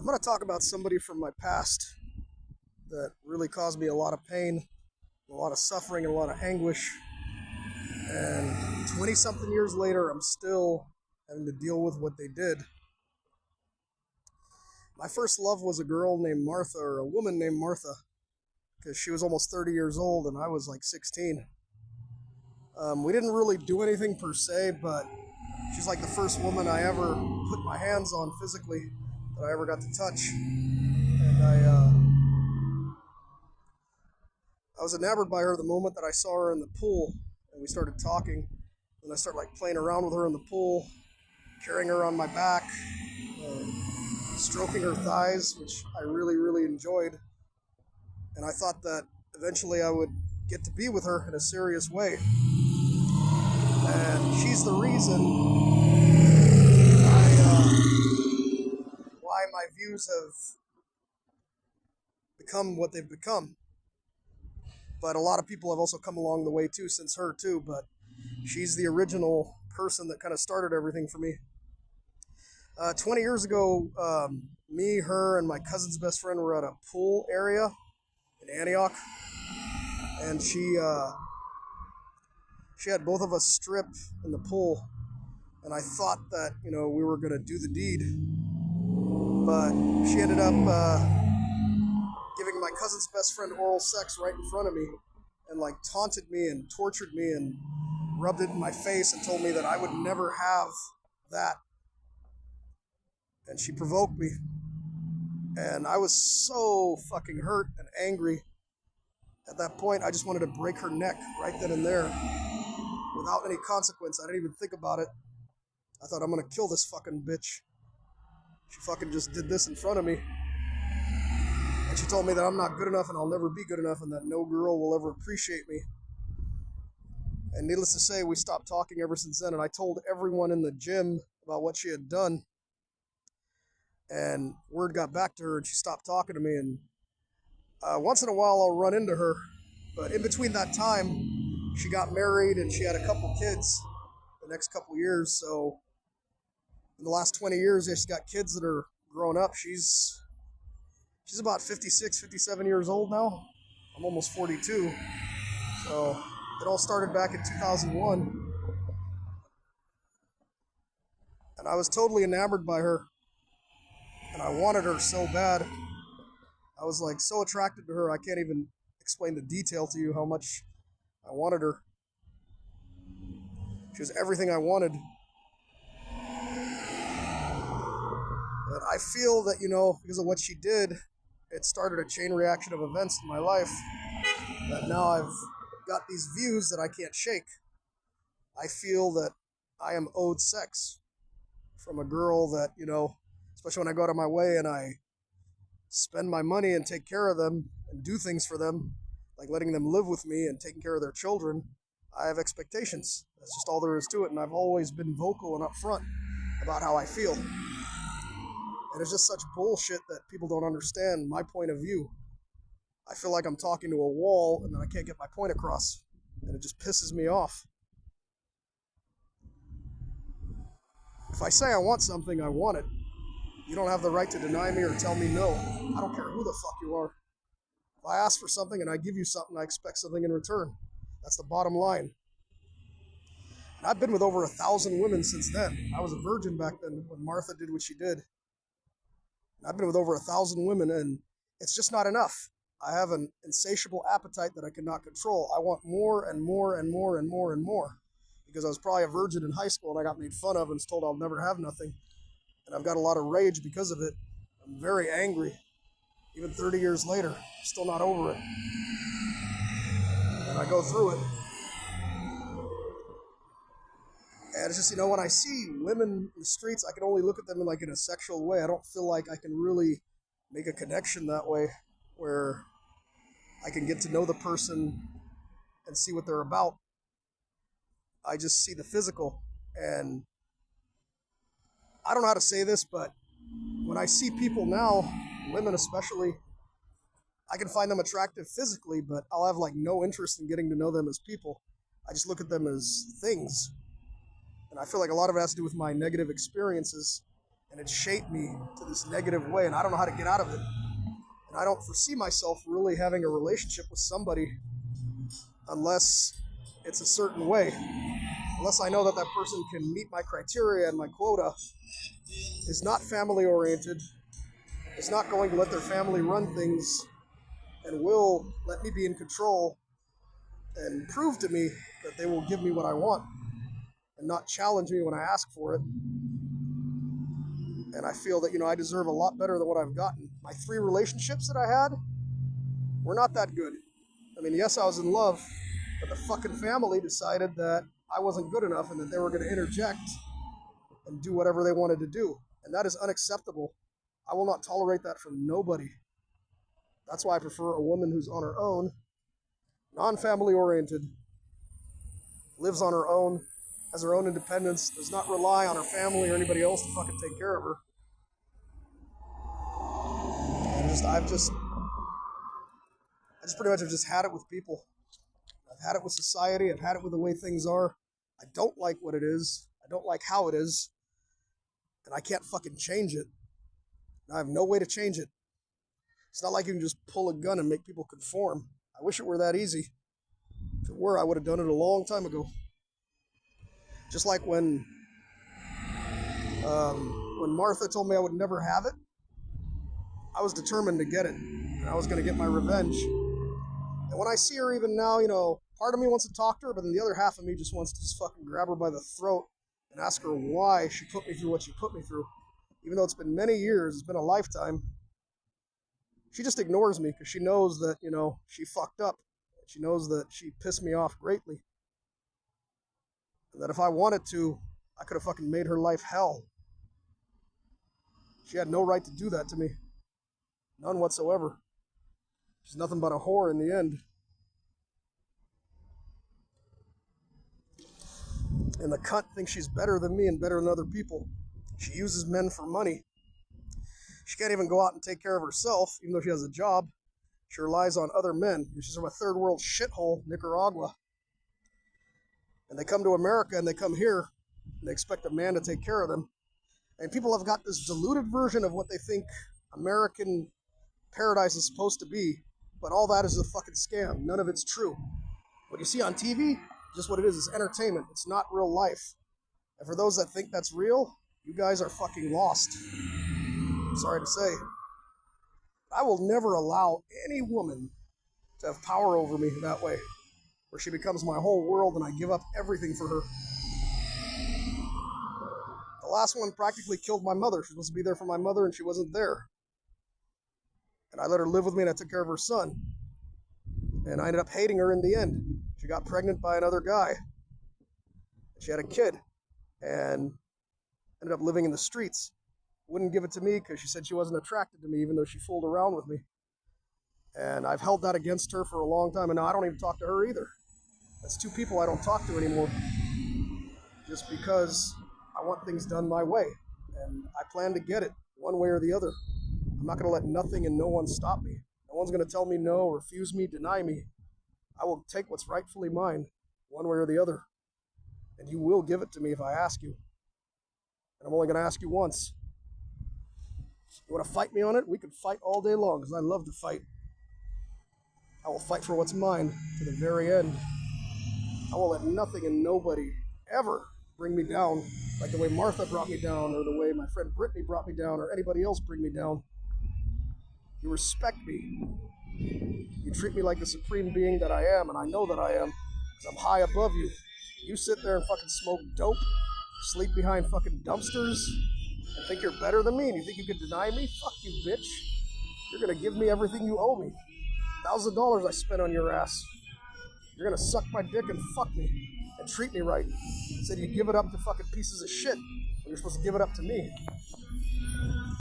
I'm going to talk about somebody from my past that really caused me a lot of pain, a lot of suffering, and a lot of anguish. And 20 something years later, I'm still having to deal with what they did. My first love was a girl named Martha, or a woman named Martha, because she was almost 30 years old and I was like 16. We didn't really do anything per se, but she's like the first woman I ever put my hands on physically that I ever got to touch. And I was enamored by her the moment that I saw her in the pool and we started talking. And I started like playing around with her in the pool, carrying her on my back, stroking her thighs, which I really, really enjoyed. And I thought that eventually I would get to be with her in a serious way. And she's the reason why my views have become what they've become. But a lot of people have also come along the way too, since her too. But she's the original person that kind of started everything for me. 20 years ago, me, her, and my cousin's best friend were at a pool area in Antioch, and she had both of us strip in the pool, and I thought that we were gonna do the deed, but she ended up giving my cousin's best friend oral sex right in front of me, and like taunted me and tortured me and rubbed it in my face and told me that I would never have that. And she provoked me. And I was so fucking hurt and angry. At that point, I just wanted to break her neck right then and there. Without any consequence. I didn't even think about it. I thought, I'm gonna kill this fucking bitch. She fucking just did this in front of me. And she told me that I'm not good enough and I'll never be good enough and that no girl will ever appreciate me. And needless to say, we stopped talking ever since then. And I told everyone in the gym about what she had done. And word got back to her and she stopped talking to me. And once in a while I'll run into her. But in between that time, she got married and she had a couple kids the next couple years. So in the last 20 years, she's got kids that are grown up. She's about 56, 57 years old now. I'm almost 42. So it all started back in 2001. And I was totally enamored by her. And I wanted her so bad. I was like so attracted to her, I can't even explain the detail to you how much I wanted her. She was everything I wanted. But I feel that, because of what she did, it started a chain reaction of events in my life. That now I've got these views that I can't shake. I feel that I am owed sex from a girl that, especially when I go out of my way and I spend my money and take care of them and do things for them, like letting them live with me and taking care of their children, I have expectations. That's just all there is to it, and I've always been vocal and upfront about how I feel. And it's just such bullshit that people don't understand my point of view. I feel like I'm talking to a wall and then I can't get my point across, and it just pisses me off. If I say I want something, I want it. You don't have the right to deny me or tell me no. I don't care who the fuck you are. If I ask for something and I give you something, I expect something in return. That's the bottom line. And I've been with over 1,000 women since then. I was a virgin back then when Martha did what she did. And I've been with over 1,000 women, and it's just not enough. I have an insatiable appetite that I cannot control. I want more and more and more and more and more. Because I was probably a virgin in high school and I got made fun of and was told I'll never have nothing. And I've got a lot of rage because of it. I'm very angry. Even 30 years later, I'm still not over it. And I go through it. And it's just, when I see women in the streets, I can only look at them in a sexual way. I don't feel like I can really make a connection that way where I can get to know the person and see what they're about. I just see the physical. And I don't know how to say this, but when I see people now, women especially, I can find them attractive physically, but I'll have no interest in getting to know them as people. I just look at them as things. And I feel like a lot of it has to do with my negative experiences And it shaped me to this negative way, and I don't know how to get out of it. And I don't foresee myself really having a relationship with somebody unless it's a certain way. Unless I know that that person can meet my criteria and my quota, is not family oriented, is not going to let their family run things, and will let me be in control and prove to me that they will give me what I want and not challenge me when I ask for it. And I feel that, I deserve a lot better than what I've gotten. My 3 relationships that I had were not that good. I mean, yes, I was in love, but the fucking family decided that I wasn't good enough and that they were going to interject and do whatever they wanted to do. And that is unacceptable. I will not tolerate that from nobody. That's why I prefer a woman who's on her own, non-family oriented, lives on her own, has her own independence, does not rely on her family or anybody else to fucking take care of her. And I just pretty much have just had it with people. I've had it with society. I've had it with the way things are. I don't like what it is. I don't like how it is. And I can't fucking change it. I have no way to change it. It's not like you can just pull a gun and make people conform. I wish it were that easy. If it were, I would have done it a long time ago. Just like when Martha told me I would never have it, I was determined to get it. And I was going to get my revenge. And when I see her even now, part of me wants to talk to her, but then the other half of me just wants to just fucking grab her by the throat and ask her why she put me through what she put me through. Even though it's been many years, it's been a lifetime. She just ignores me because she knows that, she fucked up. She knows that she pissed me off greatly. And that if I wanted to, I could have fucking made her life hell. She had no right to do that to me. None whatsoever. She's nothing but a whore in the end. And the cunt thinks she's better than me and better than other people. She uses men for money. She can't even go out and take care of herself, even though she has a job. She relies on other men. She's from a third world shithole, Nicaragua. And they come to America and they come here and they expect a man to take care of them. And people have got this diluted version of what they think American paradise is supposed to be. But all that is a fucking scam. None of it's true. What you see on TV, just what it is entertainment. It's not real life. And for those that think that's real, you guys are fucking lost. I'm sorry to say. I will never allow any woman to have power over me that way, where she becomes my whole world and I give up everything for her. The last one practically killed my mother. She was supposed to be there for my mother and she wasn't there. And I let her live with me and I took care of her son. And I ended up hating her in the end. She got pregnant by another guy. She had a kid and ended up living in the streets. Wouldn't give it to me because she said she wasn't attracted to me, even though she fooled around with me. And I've held that against her for a long time, and now I don't even talk to her either. That's 2 people I don't talk to anymore. Just because I want things done my way. And I plan to get it, one way or the other. I'm not going to let nothing and no one stop me. No one's going to tell me no, refuse me, deny me. I will take what's rightfully mine, one way or the other. And you will give it to me if I ask you. And I'm only going to ask you once. You want to fight me on it? We could fight all day long, because I love to fight. I will fight for what's mine to the very end. I will let nothing and nobody ever bring me down like the way Martha brought me down, or the way my friend Brittany brought me down, or anybody else bring me down. You respect me. You treat me like the supreme being that I am, and I know that I am, because I'm high above you. You sit there and fucking smoke dope, sleep behind fucking dumpsters, and think you're better than me, and you think you can deny me? Fuck you, bitch. You're gonna give me everything you owe me. $1,000 I spent on your ass. You're gonna suck my dick and fuck me, and treat me right. Said you give it up to fucking pieces of shit, when you're supposed to give it up to me.